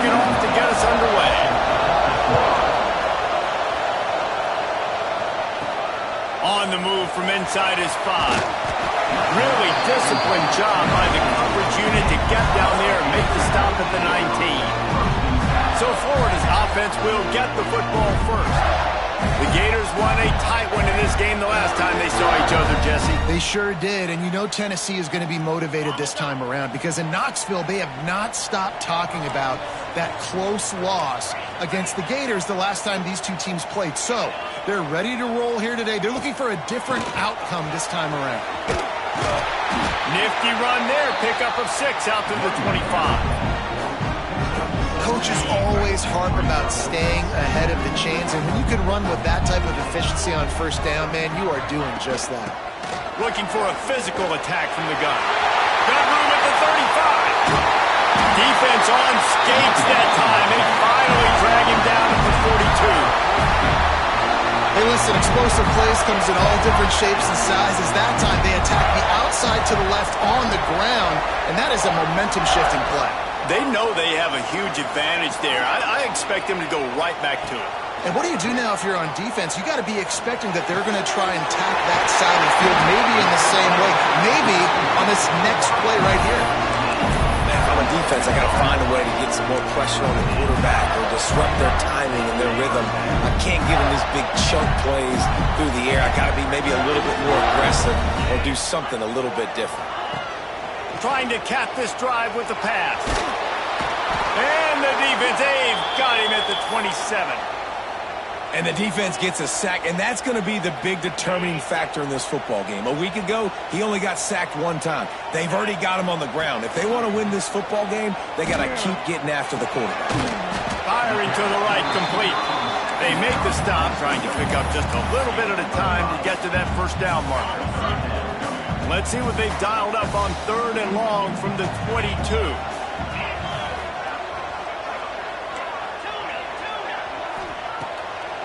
kick it off to get us underway. On the move from inside his 5. Really disciplined job by the coverage unit to get down there and make the stop at the 19. So Florida's offense will get the football first. The Gators won a tight one in this game the last time they saw each other, Jesse. They sure did, and you know Tennessee is going to be motivated this time around because in Knoxville, they have not stopped talking about that close loss against the Gators the last time these two teams played. So they're ready to roll here today. They're looking for a different outcome this time around. Nifty run there. Pickup of 6 out to the 25. Coaches always harp about staying ahead of the chains, and when you can run with that type of efficiency on first down, man, you are doing just that. Looking for a physical attack from the gun. Got room at the 35. Defense on skates that time. They finally drag him down at the 42. Hey, listen, explosive plays comes in all different shapes and sizes. That time they attack the outside to the left on the ground, and that is a momentum-shifting play. They know they have a huge advantage there. I expect them to go right back to it. And what do you do now if you're on defense? You got to be expecting that they're going to try and tap that side of the field, maybe in the same way, maybe on this next play right here. Man, if I'm on defense, I got to find a way to get some more pressure on the quarterback or disrupt their timing and their rhythm. I can't give them these big chunk plays through the air. I got to be maybe a little bit more aggressive or do something a little bit different. Trying to cap this drive with the pass. And the defense, they've got him at the 27. And the defense gets a sack, and that's going to be the big determining factor in this football game. A week ago, he only got sacked 1 time. They've already got him on the ground. If they want to win this football game, they got to keep getting after the quarterback. Firing to the right, complete. They make the stop, trying to pick up just a little bit at a time to get to that first down marker. Let's see what they've dialed up on 3rd and long from the 22.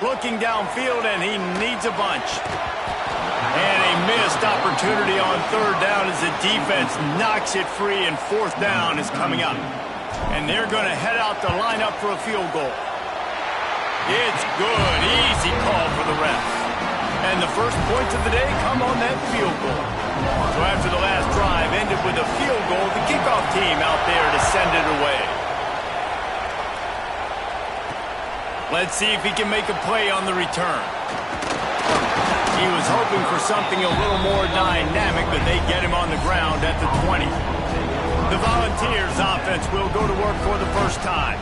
Looking downfield, and he needs a bunch. And a missed opportunity on 3rd down as the defense knocks it free, and 4th down is coming up. And they're going to head out to line up for a field goal. It's good. Easy call for the refs. And the first points of the day come on that field goal. So after the last drive ended with a field goal, the kickoff team out there to send it away. Let's see if he can make a play on the return. He was hoping for something a little more dynamic, but they get him on the ground at the 20. The Volunteers offense will go to work for the first time.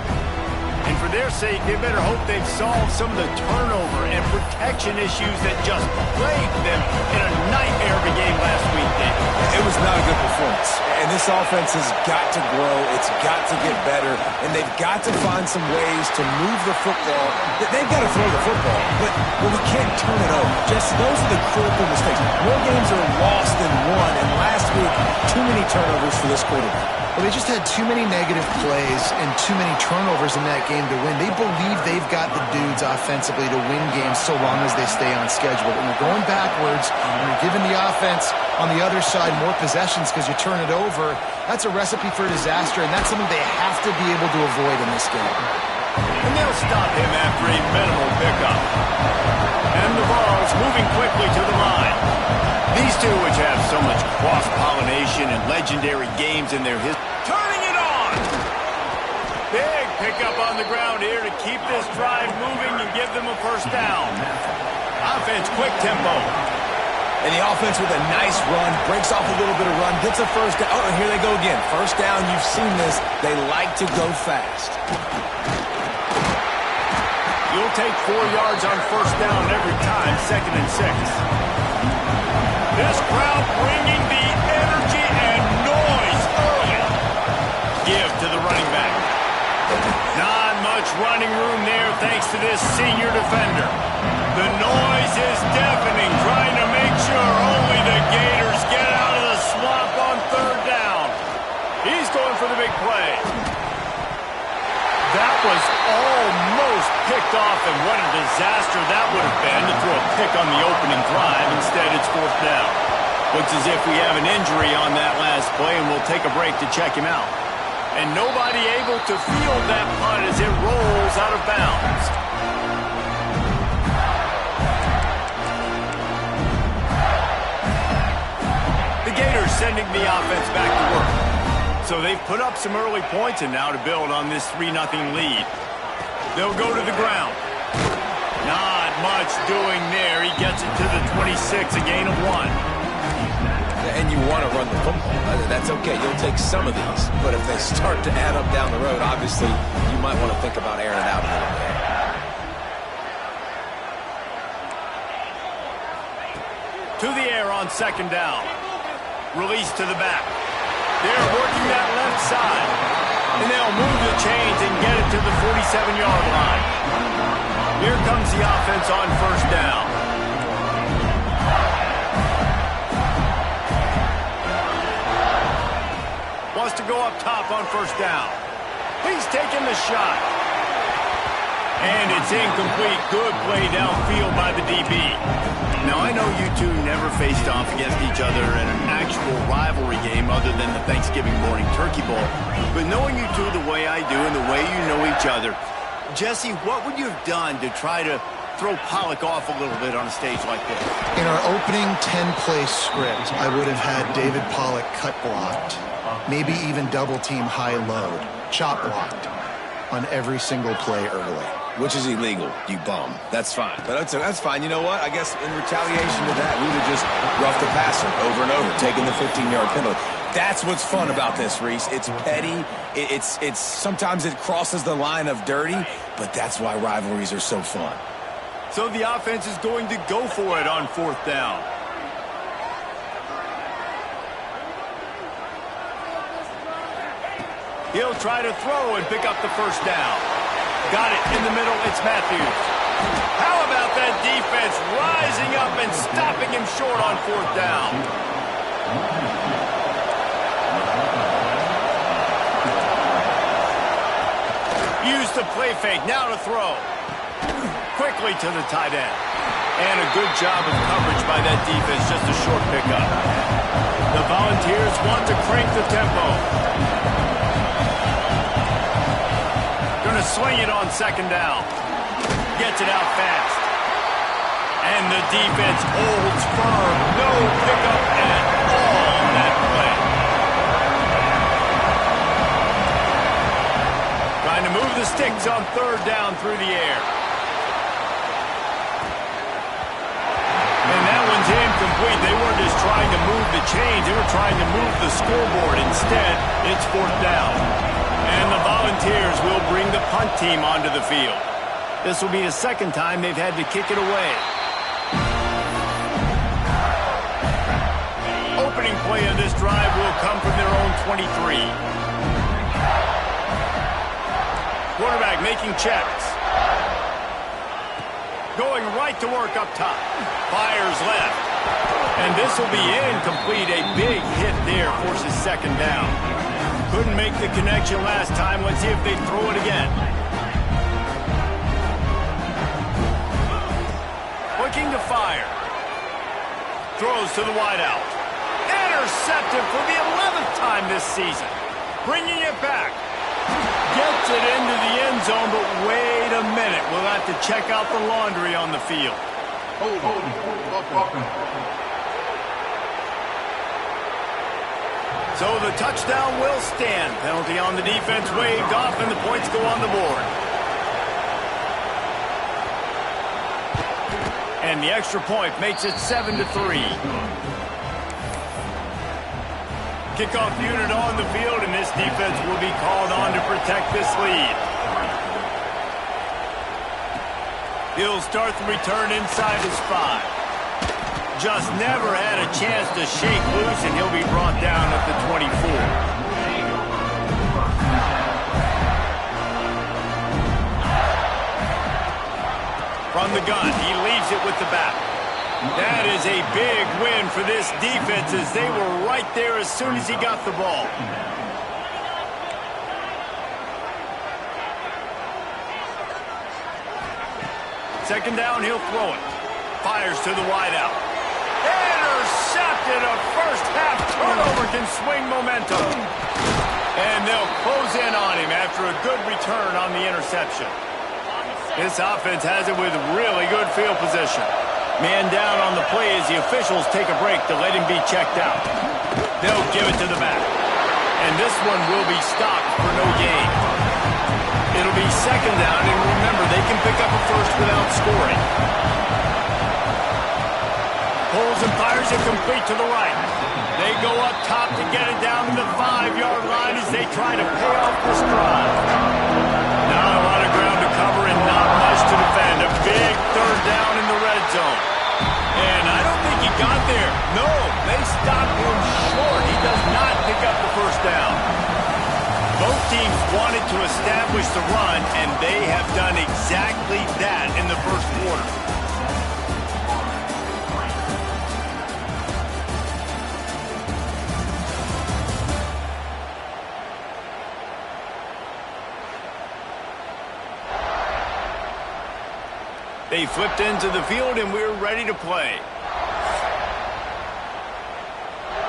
And for their sake, they better hope they've solved some of the turnover and protection issues that just plagued them in a nightmare of a game last week, Dave. It was not a good performance. And this offense has got to grow. It's got to get better. And they've got to find some ways to move the football. They've got to throw the football, but we can't turn it over. Jesse, those are the critical mistakes. More games are lost than won. And last week, too many turnovers for this quarterback. Well, they just had too many negative plays and too many turnovers in that game to win. They believe they've got the dudes offensively to win games so long as they stay on schedule. But when you're going backwards, when you're giving the offense on the other side more possessions because you turn it over, that's a recipe for disaster, and that's something they have to be able to avoid in this game. And they'll stop him after a minimal pickup. And the ball's moving quickly to the line. These two, which have so much cross-pollination and legendary games in their history. Turning it on! Big pickup on the ground here to keep this drive moving and give them a first down. Offense, quick tempo. And the offense with a nice run, breaks off a little bit of run, gets a first down. Oh, and here they go again. First down, you've seen this. They like to go fast. You'll take 4 yards on first down every time, 2nd and 6. This crowd bringing the energy and noise early. Give to the running back. Not much running room there thanks to this senior defender. The noise is deafening, trying to make sure only the Gators get out of the swamp on 3rd down. He's going for the big play. That was almost picked off, and what a disaster that would have been to throw a pick on the opening drive. Instead, it's 4th down. Looks as if we have an injury on that last play, and we'll take a break to check him out. And nobody able to field that punt as it rolls out of bounds. The Gators sending the offense back to work. So they've put up some early points, and now to build on this 3-0 lead. They'll go to the ground. Not much doing there. He gets it to the 26, a gain of 1. And you want to run the football. That's okay. You'll take some of these. But if they start to add up down the road, obviously, you might want to think about airing it out a little bit. To the air on 2nd down. Release to the back. They're working that left side. And they'll move the chains and get it to the 47-yard line. Here comes the offense on 1st down. Wants to go up top on 1st down. He's taking the shot. And it's incomplete. Good play downfield by the DB. Now, I know you two never faced off against each other in an actual rivalry game other than the Thanksgiving morning turkey bowl. But knowing you two the way I do and the way you know each other, Jesse, what would you have done to try to throw Pollock off a little bit on a stage like this? In our opening 10-play script, I would have had David Pollock cut blocked, maybe even double-team high load, chop blocked on every single play early. Which is illegal, you bum. That's fine. But that's fine. You know what? I guess in retaliation to that, we would have just roughed the passer over and over, taking the 15-yard penalty. That's what's fun about this, Reese. It's petty. It's sometimes it crosses the line of dirty, but that's why rivalries are so fun. So the offense is going to go for it on 4th down. He'll try to throw and pick up the 1st down. Got it in the middle. It's Matthews. How about that defense rising up and stopping him short on 4th down? Use the play fake. Now to throw. Quickly to the tight end. And a good job of coverage by that defense. Just a short pickup. The Volunteers want to crank the tempo. Swing it on 2nd down. Gets it out fast. And the defense holds firm. No pickup at all on that play. Trying to move the sticks on 3rd down through the air. And that one's incomplete. They weren't just trying to move the chains. They were trying to move the scoreboard. Instead, it's 4th down. And the Volunteers will bring the punt team onto the field. This will be the 2nd time they've had to kick it away. Opening play of this drive will come from their own 23. Quarterback making checks. Going right to work up top. Fires left. And this will be incomplete. A big hit there forces 2nd down. Couldn't make the connection last time. Let's see if they throw it again. Looking to fire. Throws to the wideout. Intercepted for the 11th time this season. Bringing it back. Gets it into the end zone, but wait a minute. We'll have to check out the laundry on the field. So the touchdown will stand. Penalty on the defense waved off, and the points go on the board. And the extra point makes it 7-3. Kickoff unit on the field, and this defense will be called on to protect this lead. He'll start the return inside his 5. Just never had a chance to shake loose, and he'll be brought down at the 24. From the gun, he leaves it with the back. That is a big win for this defense, as they were right there as soon as he got the ball. Second down, he'll throw it. Fires to the wideout. Intercepted. A first half turnover can swing momentum. And they'll close in on him after a good return on the interception. This offense has it with really good field position. Man down on the play as the officials take a break to let him be checked out. They'll give it to the back. And this one will be stopped for no gain. It'll be second down, and remember, they can pick up a first without scoring. Pulls and fires it complete to the right. They go up top to get it down to the 5-yard line as they try to pay off this drive. Not a lot of ground to cover and not much to defend. A big third down in the red zone. And I don't think he got there. No, they stopped him short. He does not pick up the first down. Both teams wanted to establish the run, and they have done exactly that in the first quarter. They flipped into the field, and we're ready to play.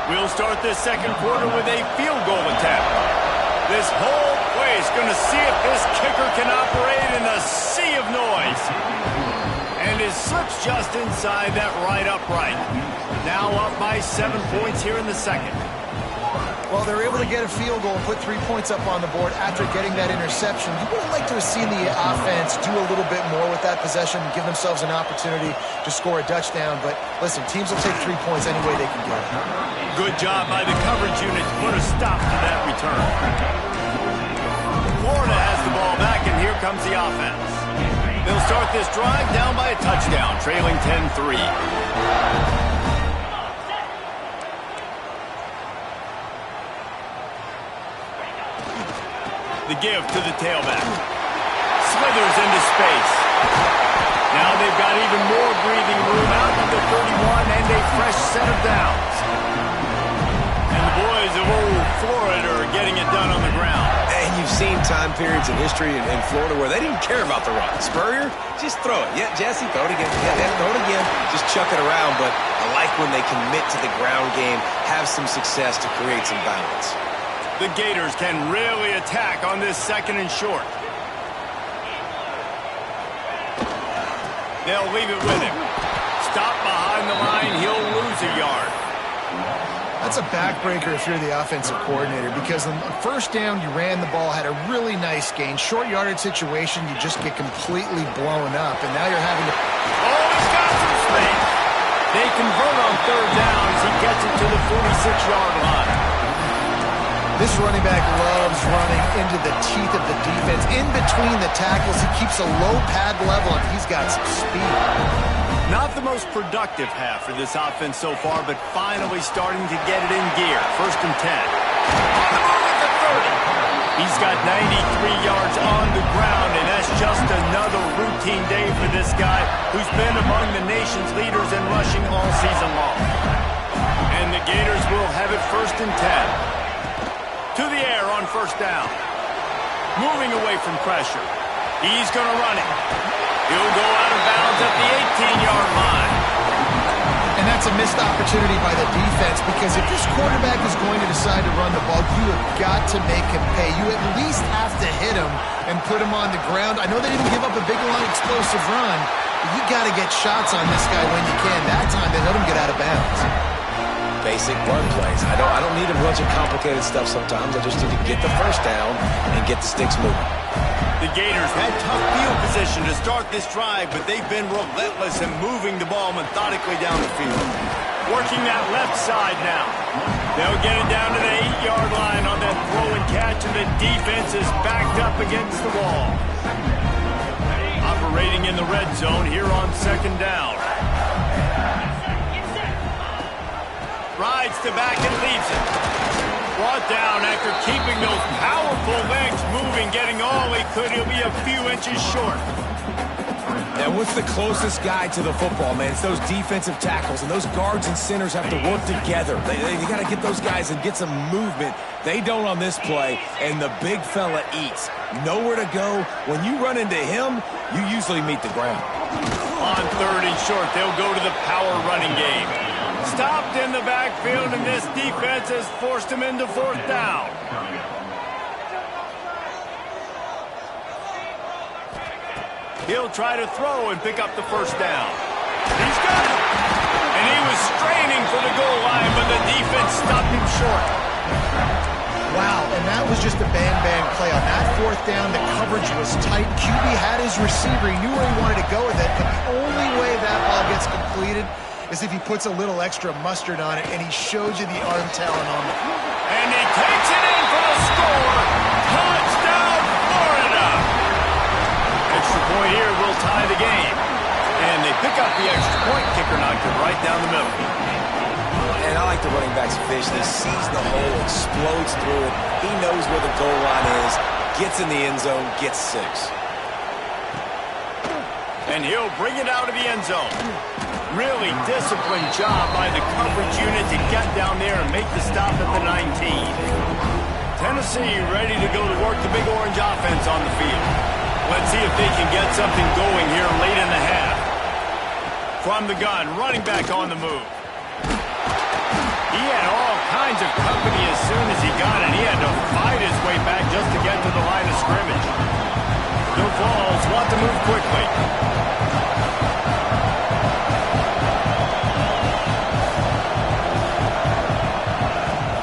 We'll start this second quarter with a field goal attempt. This whole play is going to see if this kicker can operate in a sea of noise. And it slips just inside that right upright. Now up by 7 points here in the second. Well, they're able to get a field goal and put 3 points up on the board after getting that interception. You would have liked to have seen the offense do a little bit more with that possession and give themselves an opportunity to score a touchdown. But listen, teams will take 3 points any way they can get it. Good job by the coverage unit to put a stop to that return. Florida has the ball back, and here comes the offense. They'll start this drive down by a touchdown, trailing 10-3. The give to the tailback. Slithers into space. Now they've got even more breathing room out to the 31 and a fresh set of downs. And the boys of old Florida are getting it done on the ground. And you've seen time periods in history in Florida where they didn't care about the run. Spurrier, just throw it. Yeah, Jesse, throw it again. Yeah, throw it again. Just chuck it around. But I like when they commit to the ground game, have some success to create some balance. The Gators can really attack on this second and short. They'll leave it with him. Stop behind the line. He'll lose a yard. That's a backbreaker if you're the offensive coordinator, because on the first down you ran the ball, had a really nice gain. Short yardage situation, you just get completely blown up, and now you're having to... Oh, he's got some space. They convert on third down as he gets it to the 46-yard line. This running back loves running into the teeth of the defense. In between the tackles, he keeps a low pad level, and he's got some speed. Not the most productive half for this offense so far, but finally starting to get it in gear. First and 10. On the move at the 30. He's got 93 yards on the ground, and that's just another routine day for this guy who's been among the nation's leaders in rushing all season long. And the Gators will have it first and 10. To the air on first down. Moving away from pressure. He's going to run it. He'll go out of bounds at the 18-yard line. And that's a missed opportunity by the defense, because if this quarterback is going to decide to run the ball, you have got to make him pay. You at least have to hit him and put him on the ground. I know they didn't give up a big, long, explosive run, but you got to get shots on this guy when you can. That time they let him get out of bounds. Basic run plays. I don't need a bunch of complicated stuff sometimes. I just need to get the first down and get the sticks moving. The Gators had tough field position to start this drive, but they've been relentless in moving the ball methodically down the field. Working that left side now. They'll get it down to the 8-yard line on that throw and catch, and the defense is backed up against the wall. Operating in the red zone here on second down. Rides to back and leaves it. Brought down after keeping those powerful legs moving, getting all he could. He'll be a few inches short. And what's the closest guy to the football, man? It's those defensive tackles, and those guards and centers have to work together. They got to get those guys and get some movement. They don't on this play, and the big fella eats. Nowhere to go. When you run into him, you usually meet the ground. On third and short, they'll go to the power running game. Stopped in the backfield, and this defense has forced him into fourth down. He'll try to throw and pick up the first down. He's got it. And he was straining for the goal line, but the defense stopped him short. Wow, and that was just a bang-bang play. On that fourth down, the coverage was tight. QB had his receiver. He knew where he wanted to go with it, but the only way that ball gets completed is if he puts a little extra mustard on it, and he shows you the arm talent on it. And he takes it in for a score. Touchdown, Florida! Extra point here will tie the game. And they pick up the extra point. Kicker knocked it right down the middle. And I like the running back's efficiency. Sees the hole, explodes through it. He knows where the goal line is, gets in the end zone, gets 6. And he'll bring it out of the end zone. Really disciplined job by the coverage unit to get down there and make the stop at the 19. Tennessee ready to go to work the Big Orange offense on the field. Let's see if they can get something going here late in the half. From the gun, running back on the move. He had all kinds of company as soon as he got it. He had to fight his way back just to get to the line of scrimmage. The Vols want to move quickly.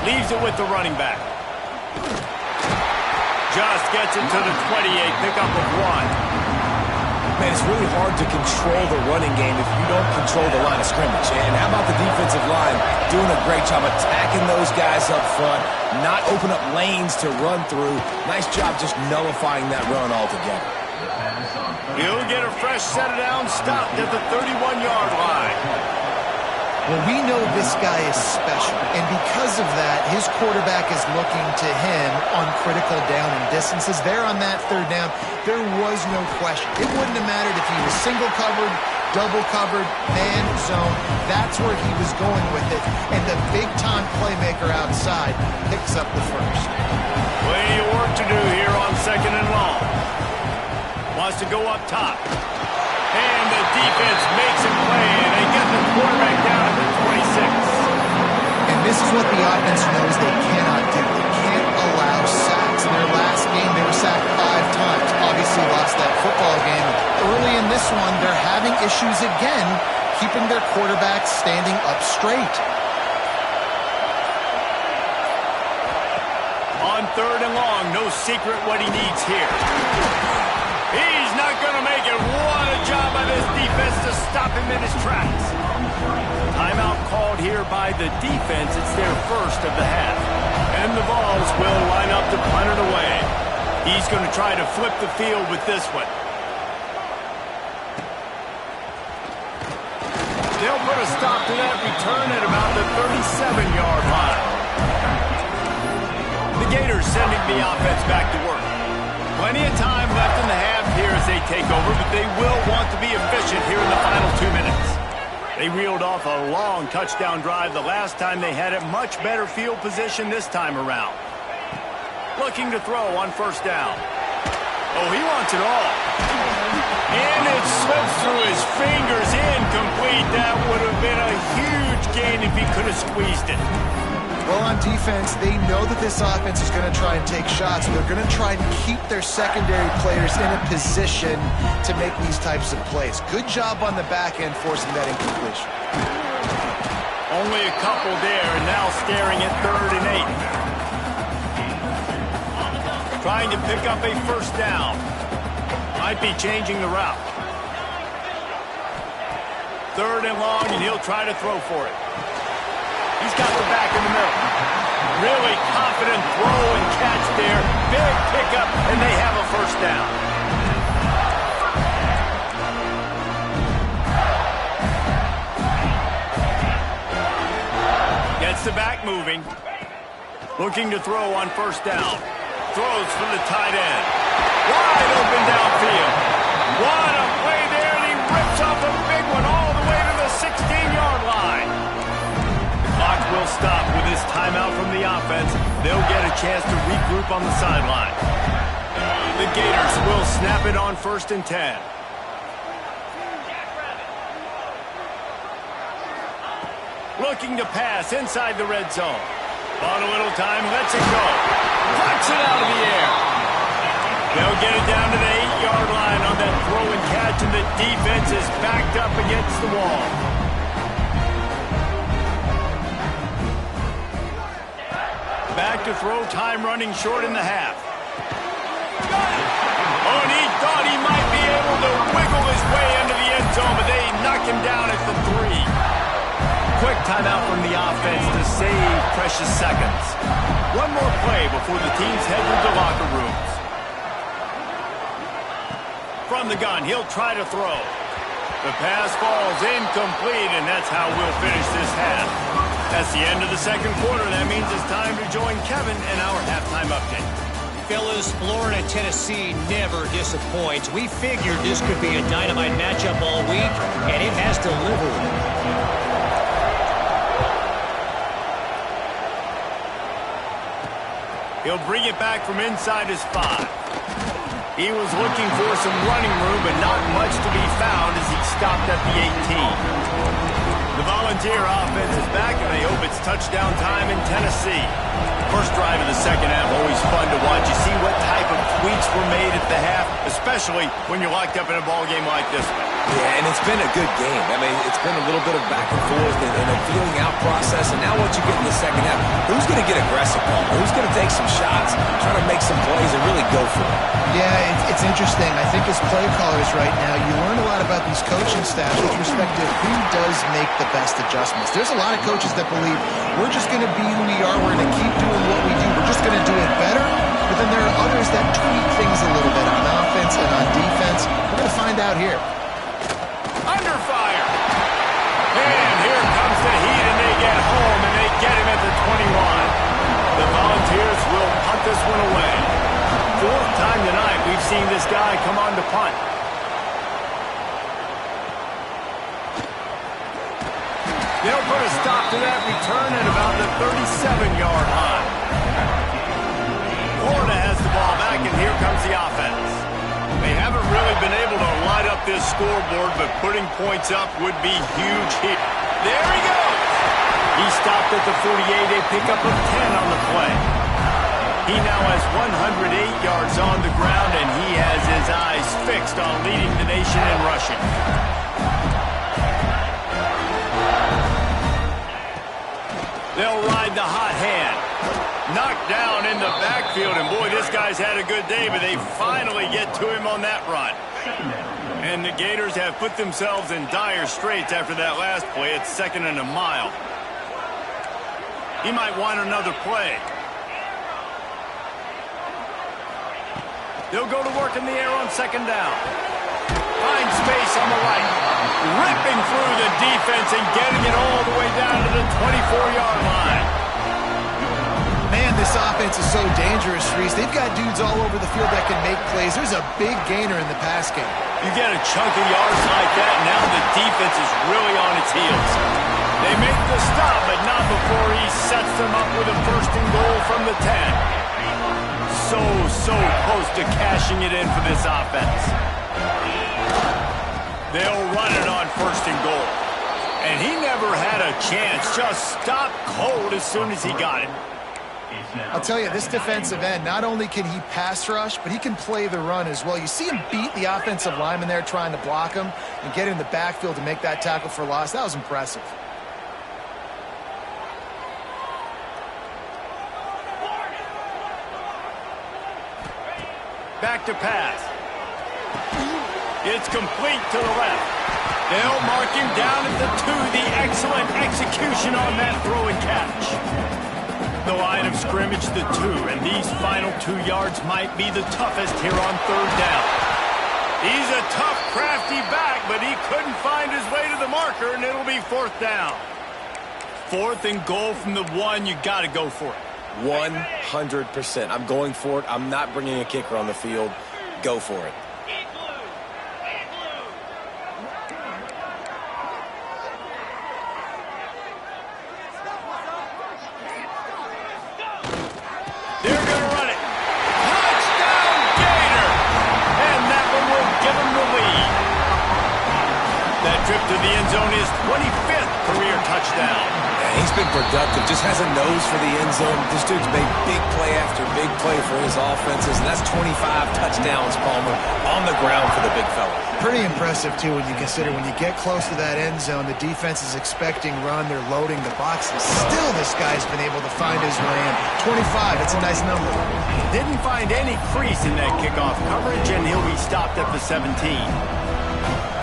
Leaves it with the running back. Just gets it to the 28, pickup of 1. Man, it's really hard to control the running game if you don't control the line of scrimmage. And how about the defensive line doing a great job attacking those guys up front, not open up lanes to run through. Nice job just nullifying that run altogether. He'll get a fresh set of downs stopped at the 31-yard line. Well, we know this guy is special, and because of that, his quarterback is looking to him on critical down and distances. There on that third down, there was no question. It wouldn't have mattered if he was single covered, double covered, man, zone. That's where he was going with it, and the big-time playmaker outside picks up the first. Plenty of work to do here on 2nd and long. Wants to go up top. And the defense makes him play, and they get the quarterback down at the 26. And this is what the offense knows they cannot do. They can't allow sacks. In their last game, they were sacked 5 times. Obviously lost that football game. Early in this one, they're having issues again, keeping their quarterback standing up straight. On 3rd and long, no secret what he needs here. He's not going to make it. What a job by this defense to stop him in his tracks. Timeout called here by the defense. It's their first of the half. And the Vols will line up to punt it away. He's going to try to flip the field with this one. They'll put a stop to that return at about the 37-yard line. The Gators sending the offense back to work. Plenty of time left in the half here as they take over, but they will want to be efficient here in the final 2 minutes. They reeled off a long touchdown drive the last time they had it. Much better field position this time around. Looking to throw on 1st down. Oh, he wants it all. And it slips through his fingers, incomplete. That would have been a huge gain if he could have squeezed it. Well, on defense, they know that this offense is going to try and take shots. They're going to try and keep their secondary players in a position to make these types of plays. Good job on the back end forcing that incompletion. Only a couple there, and now staring at 3rd and 8. Trying to pick up a 1st down. Might be changing the route. 3rd and long, and he'll try to throw for it. He's got the back in the middle. Really confident throw and catch there. Big pickup, and they have a 1st down. Gets the back moving. Looking to throw on 1st down. Throws for the tight end. Wide open downfield. What a play there, and he rips off a big one all the way to the 16-yard line. Will stop with this timeout from the offense. They'll get a chance to regroup on the sideline. The Gators will snap it on 1st and 10. Looking to pass inside the red zone. On a little time, lets it go. Plucks it out of the air. They'll get it down to the 8-yard line on that throw and catch. stretch, and the defense is backed up against the wall. Back to throw, time running short in the half. Oh, and he thought he might be able to wiggle his way into the end zone, but they knock him down at the 3. Quick timeout from the offense to save precious seconds. One more play before the teams head to the locker rooms. From the gun, he'll try to throw. The pass falls incomplete, and that's how we'll finish this half. That's the end of the second quarter. That means it's time to join Kevin in our halftime update. Fellas, Florida, Tennessee never disappoints. We figured this could be a dynamite matchup all week, and it has delivered. He'll bring it back from inside his 5. He was looking for some running room, but not much to be found as he stopped at the 18. The Volunteer offense is back, and they hope it's touchdown time in Tennessee. First drive of the second half, always fun to watch. You see what type of tweaks were made at the half, especially when you're locked up in a ball game like this one. Yeah, and it's been a good game. I mean, it's been a little bit of back and forth and a feeling out process. And now once you get in the second half, who's going to get aggressive, Paul? Who's going to take some shots, try to make some plays, and really go for it? Yeah, it's interesting. I think as play callers right now, you learn a lot about these coaching staffs with respect to who does make the best adjustments. There's a lot of coaches that believe we're just going to be who we are. We're going to keep doing what we do. We're just going to do it better. But then there are others that tweak things a little bit on offense and on defense. We're going to find out here. Under fire. And here comes the heat, and they get home, and they get him at the 21. The Volunteers will punt this one away. Fourth time tonight we've seen this guy come on to punt. They'll put a stop to that return at about the 37-yard line. Florida has the ball back, and here comes the offense. They haven't really been able to light up this scoreboard, but putting points up would be huge here. There he goes! He stopped at the 48, a pickup of 10 on the play. He now has 108 yards on the ground, and he has his eyes fixed on leading the nation in rushing. They'll ride the hot hand. Knocked down in the backfield, and boy, this guy's had a good day, but they finally get to him on that run. And the Gators have put themselves in dire straits after that last play. It's 2nd and a mile. He might want another play. They'll go to work in the air on 2nd down. Finds space on the right. Ripping through the defense and getting it all the way down to the 24-yard line. Man, this offense is so dangerous, Reese. They've got dudes all over the field that can make plays. There's a big gainer in the pass game. You get a chunk of yards like that, now the defense is really on its heels. They make the stop, but not before he sets them up with a 1st and goal from the 10. So close to cashing it in for this offense. They'll run it on 1st and goal. And he never had a chance, just stopped cold as soon as he got it. I'll tell you, this defensive end, not only can he pass rush, but he can play the run as well. You see him beat the offensive lineman there trying to block him and get in the backfield to make that tackle for loss. That was impressive. Back to pass. It's complete to the left. They'll mark him down at the 2. The excellent execution on that throw and catch. The line of scrimmage, the 2, and these final 2 yards might be the toughest here on 3rd down. He's a tough, crafty back, but he couldn't find his way to the marker, and it'll be 4th down. 4th and goal from the 1, you got to go for it. 100%. I'm going for it. I'm not bringing a kicker on the field. Go for it. They're going to run it. Touchdown, Gator! And that one will give them the lead. That trip to the end zone is 25th career touchdown. And he's been productive, just has a nose for the end zone. This dude's made big play after big play for his offenses, and that's 25 touchdowns, Palmer, on the ground for the big fella. Pretty impressive, too, when you consider when you get close to that end zone, the defense is expecting run, they're loading the boxes. Still, this guy's been able to find his way in. 25, it's a nice number. Didn't find any crease in that kickoff coverage, and he'll be stopped at the 17.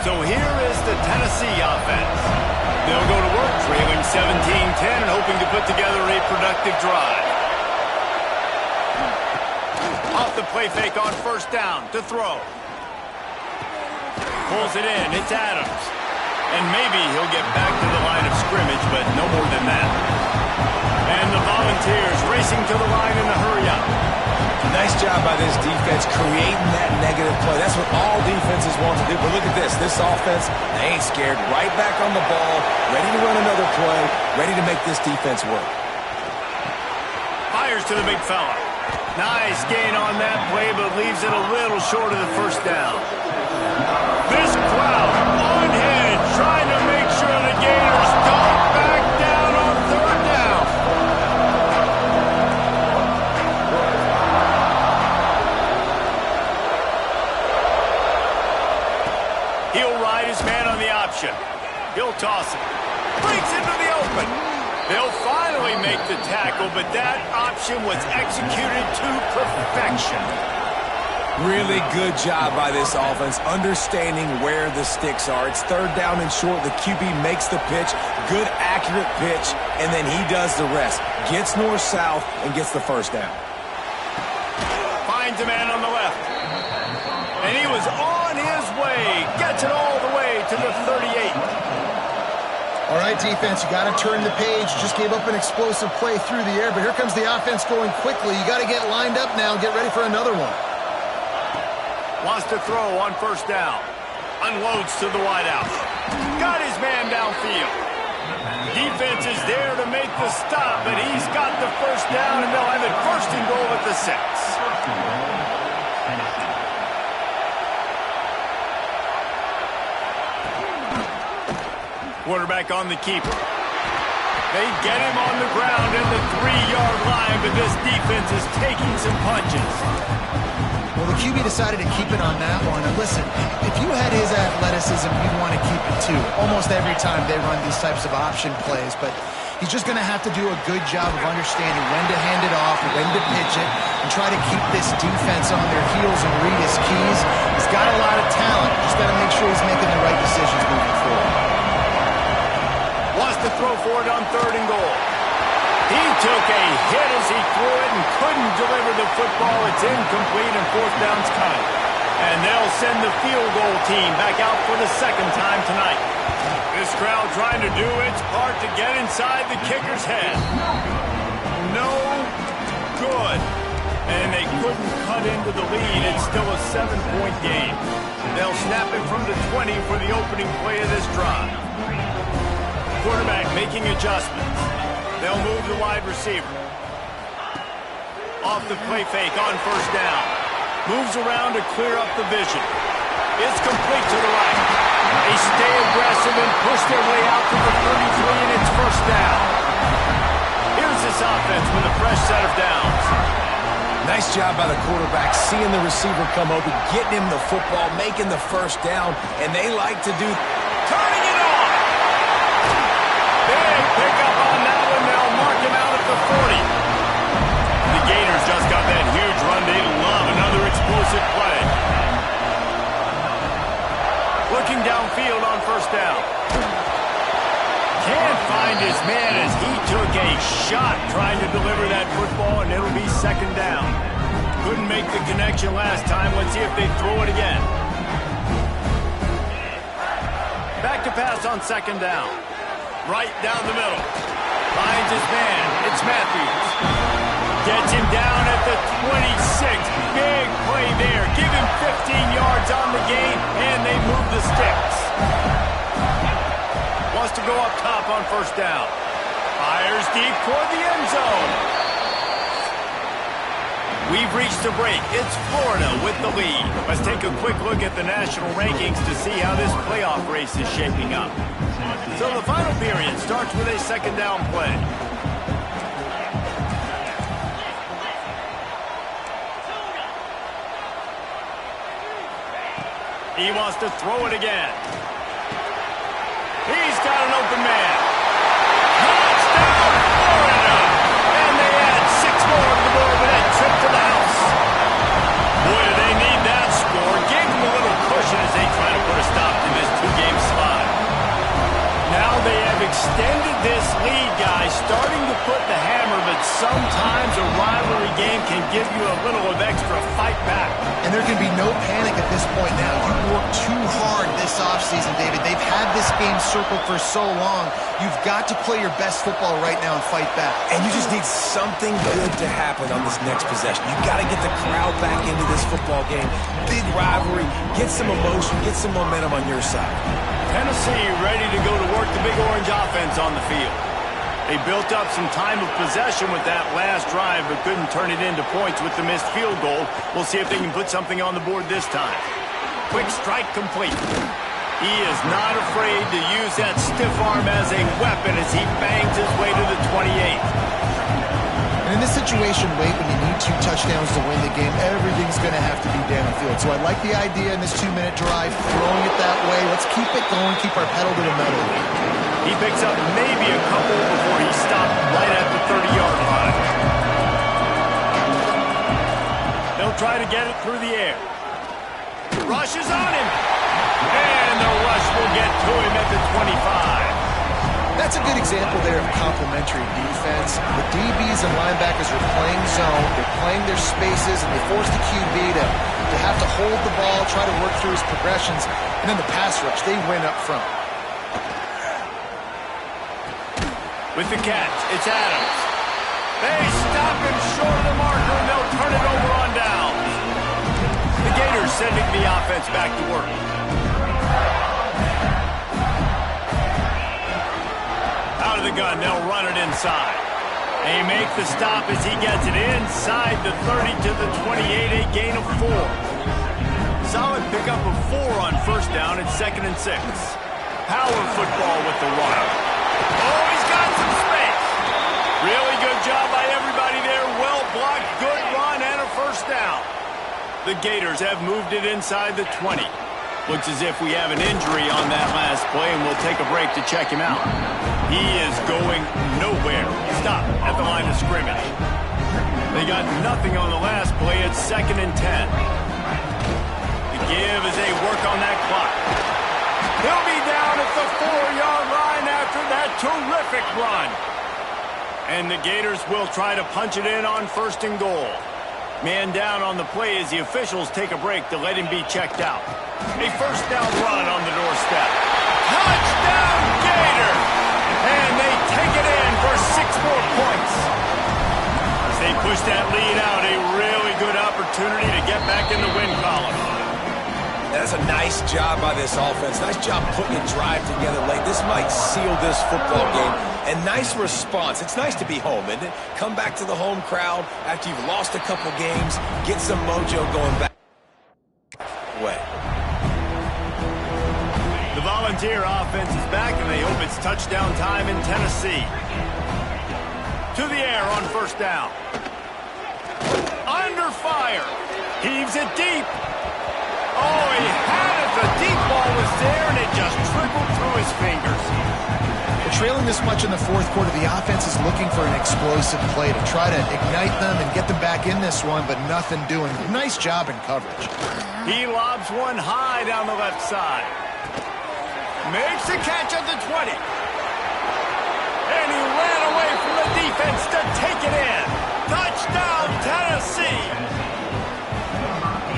So here is the Tennessee offense. They'll go to work, trailing 17-10 and hoping to put together a productive drive. Off the play fake on first down to throw. Pulls it in, it's Adams. And maybe he'll get back to the line of scrimmage, but no more than that. And the Volunteers racing to the line in a hurry-up. Nice job by this defense creating that negative play. That's what all defenses want to do. But look at this. This offense, they ain't scared. Right back on the ball, ready to run another play, ready to make this defense work. Fires to the big fella. Nice gain on that play, but leaves it a little short of the first down. This crowd on edge, trying to make sure the Gators don't back down on third down. He'll ride his man on the option. He'll toss it. Breaks into the open. They'll finally make the tackle, but that option was executed to perfection. Really good job by this offense, understanding where the sticks are. It's third down and short. The QB makes the pitch. Good, accurate pitch, and then he does the rest. Gets north-south and gets the first down. Finds a man on the left. And he was on his way. Gets it all the way to the 38. All right, defense, you got to turn the page. Just gave up an explosive play through the air, but here comes the offense going quickly. You got to get lined up now and get ready for another one. Wants to throw on first down. Unloads to the wideout. Got his man downfield. Defense is there to make the stop, but he's got the first down, and they'll have it first and goal at the 6. Quarterback on the keeper. They get him on the ground at the 3-yard line, but this defense is taking some punches. Well, the QB decided to keep it on that one. And listen, if you had his athleticism, you'd want to keep it too. Almost every time they run these types of option plays. But he's just going to have to do a good job of understanding when to hand it off, when to pitch it, and try to keep this defense on their heels and read his keys. He's got a lot of talent. Just got to make sure he's making the right decisions moving forward. Wants to throw for it on third and goal. He took a hit as he threw it and couldn't deliver the football. It's incomplete and fourth down's coming. And they'll send the field goal team back out for the second time tonight. This crowd trying to do its part to get inside the kicker's head. No good. And they couldn't cut into the lead. It's still a 7-point game. They'll snap it from the 20 for the opening play of this drive. Quarterback making adjustments. They'll move the wide receiver. Off the play fake on first down. Moves around to clear up the vision. It's complete to the right. They stay aggressive and push their way out to the 33, and it's first down. Here's this offense with a fresh set of downs. Nice job by the quarterback, seeing the receiver come open, getting him the football, making the first down, and they like to do... Turning it on! Big pickup on that one. They'll mark him out at the 40. The Gators just got that huge run. They love another explosive play. Looking downfield on first down. Can't find his man as he took a shot trying to deliver that football, and it'll be second down. Couldn't make the connection last time. Let's see if they throw it again. Back to pass on second down. Right down the middle. Finds his man. It's Matthews. Gets him down at the 26. Big play there. Give him 15 yards on the gain, and they move the sticks. Wants to go up top on first down. Fires deep toward the end zone. We've reached a break. It's Florida with the lead. Let's take a quick look at the national rankings to see how this playoff race is shaping up. So the final period starts with a second down play. He wants to throw it again. He's got an open man. Touchdown, Florida! And they add 6 more to the board with that trip to the house. Boy, do they need that score. Gave them a little cushion as they try to put a stop to this 2-game slide. Now they have extended this lead, guys, starting to put the hammer, but sometimes a rivalry game can give you a little of extra fight back. And there can be no panic at this point now. You worked too hard this offseason, David. They've had this game circled for so long. You've got to play your best football right now and fight back. And you just need something good to happen on this next possession. You got to get the crowd back into this football game. Big rivalry. Get some emotion. Get some momentum on your side. Tennessee ready to go to work the Big Orange offense on the field. They built up some time of possession with that last drive, but couldn't turn it into points with the missed field goal. We'll see if they can put something on the board this time. Quick strike complete. He is not afraid to use that stiff arm as a weapon as he bangs his way to the 28. And in this situation, late when you need 2 touchdowns to win the game, everything's going to have to be downfield. So I like the idea in this 2-minute drive, throwing it that way. Let's keep it going, keep our pedal to the metal. He picks up maybe a couple before he stopped right at the 30-yard line. They'll try to get it through the air. Rush is on him. And the rush will get to him at the 25. That's a good example there of complementary defense. The DBs and linebackers are playing zone, they're playing their spaces, and they force the QB to have to hold the ball, try to work through his progressions, and then the pass rush, they win up front. With the catch, it's Adams. They stop him short of the marker, and they'll turn it over on downs. The Gators sending the offense back to work. Out of the gun, they'll run it inside. They make the stop as he gets it inside the 30 to the 28, a gain of 4. Solid pickup of 4 on first down at 2nd and 6. Power football with the run. Oh, he's got some space. Really good job by everybody there. Well blocked, good run, and a first down. The Gators have moved it inside the 20. Looks as if we have an injury on that last play, and we'll take a break to check him out. He is going nowhere. Stop at the line of scrimmage. They got nothing on the last play. It's 2nd and 10. The give as they work on that clock. He'll be down at the 4-yard line after that terrific run. And the Gators will try to punch it in on 1st and goal. Man down on the play as the officials take a break to let him be checked out. A first down run on the doorstep. Touchdown, Gators! And they take it in for 6 more points. As they push that lead out, a really good opportunity to get back in the win column. That's a nice job by this offense. Nice job putting a drive together late. This might seal this football game. And nice response. It's nice to be home, isn't it? Come back to the home crowd after you've lost a couple games. Get some mojo going back. Way. The Volunteer offense is back, and they hope it's touchdown time in Tennessee. To the air on first down. Under fire. Heaves it deep. Oh, he had it. The deep ball was there, and it just trickled through his fingers. Well, trailing this much in the 4th quarter, the offense is looking for an explosive play to try to ignite them and get them back in this one, but nothing doing. Nice job in coverage. He lobs one high down the left side. Makes the catch at the 20. And he ran away from the defense to take it in. Touchdown, Tennessee!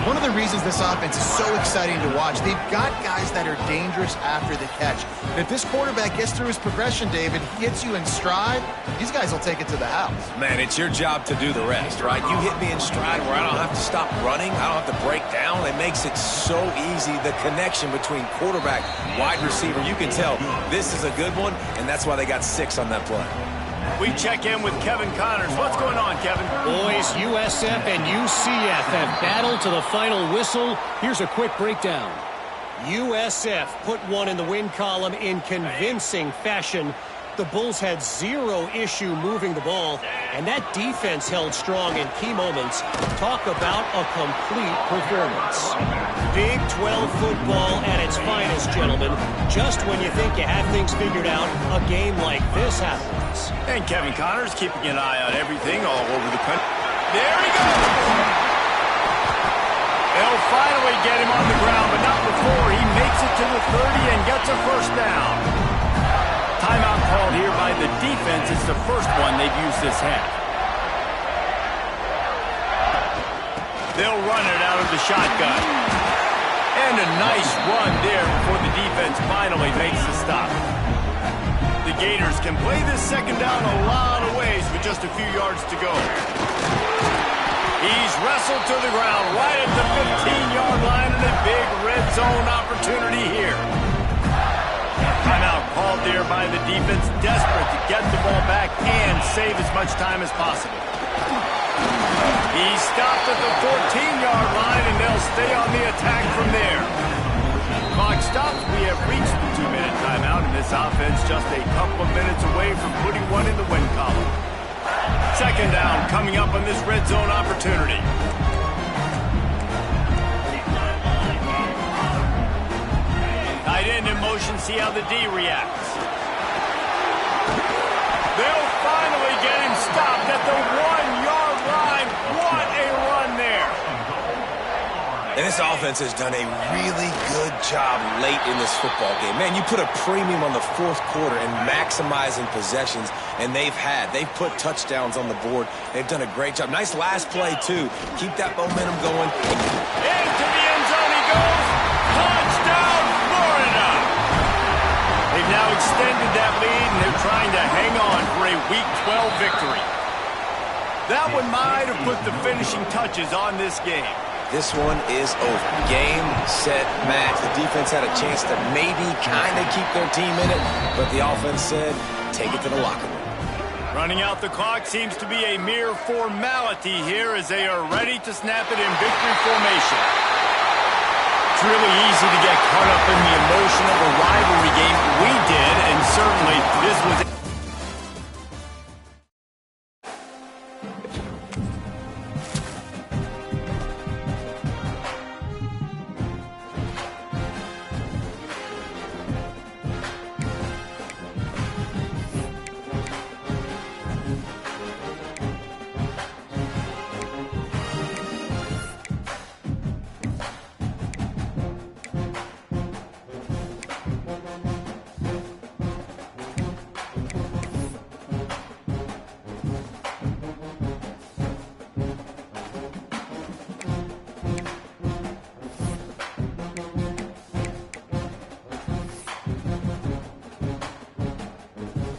One of the reasons this offense is so exciting to watch, they've got guys that are dangerous after the catch. And if this quarterback gets through his progression, David, hits you in stride, these guys will take it to the house. Man, it's your job to do the rest, right? You hit me in stride where I don't have to stop running. I don't have to break down. It makes it so easy, the connection between quarterback, wide receiver. You can tell this is a good one, and that's why they got 6 on that play. We check in with Kevin Connors. What's going on, Kevin? Boys, USF and UCF have battled to the final whistle. Here's a quick breakdown. USF put one in the win column in convincing fashion. The Bulls had zero issue moving the ball, and that defense held strong in key moments. Talk about a complete performance. Big 12 football at its finest, gentlemen. Just when you think you have things figured out, a game like this happens. And Kevin Connors keeping an eye on everything all over the country. There he goes! They'll finally get him on the ground, but not before he makes it to the 30 and gets a first down. Timeout called here by the defense. It's the first one they've used this half. They'll run it out of the shotgun. And a nice run there before the defense finally makes the stop. The Gators can play this second down a lot of ways with just a few yards to go. He's wrestled to the ground right at the 15-yard line, and a big red zone opportunity here. Timeout called there by the defense, desperate to get the ball back and save as much time as possible. He's stopped at the 14-yard line, and they'll stay on the attack from there. Clock stops. We have reached the 2-minute timeout, and this offense just a couple of minutes away from putting one in the win column. Second down coming up on this red zone opportunity. Tight end in motion, see how the D reacts. They'll finally get him stopped at the 1-yard line. What a run there. And this offense has done a really good job late in this football game. Man, you put a premium on the fourth quarter and maximizing possessions, and they've put touchdowns on the board. They've done a great job. Nice last play, too. Keep that momentum going. Into the end zone he goes. Touchdown, Florida. They've now extended that lead, and they're trying to hang on for a Week 12 victory. That one might have put the finishing touches on this game. This one is over. Game, set, match. The defense had a chance to maybe kind of keep their team in it, but the offense said, take it to the locker room. Running out the clock seems to be a mere formality here as they are ready to snap it in victory formation. It's really easy to get caught up in the emotion of a rivalry game. We did, and certainly this was